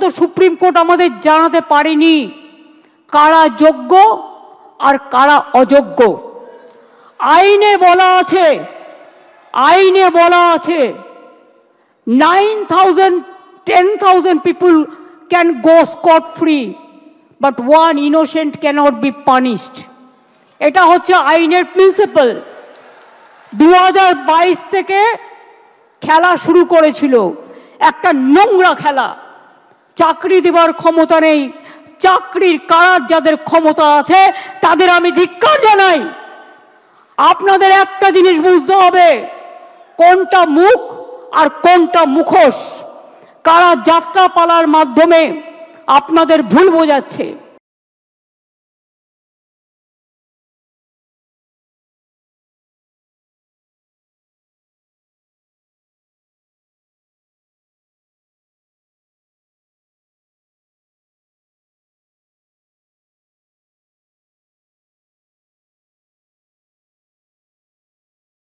পর্যন্ত supreme court আমাদের জানাতে পারেনি কারা যোগ্য আর কারা অযোগ্য। আইনে বলা আছে 9,000 10,000 people can go scot free, but one innocent cannot be punished. এটা হচ্ছে আইনের প্রিন্সিপাল। 2022 থেকে খেলা শুরু করেছিল, একটা নোংরা খেলা। চাকরি দেওয়ার ক্ষমতা নেই, চাকরির কারার যাদের ক্ষমতা আছে তাদের আমি ধিক্কার জানাই। আপনাদের একটা জিনিস বুঝতে হবে, কোনটা মুখ আর কোনটা মুখোশ। কারা যাত্রাপালার মাধ্যমে আপনাদের ভুল বোঝাচ্ছে।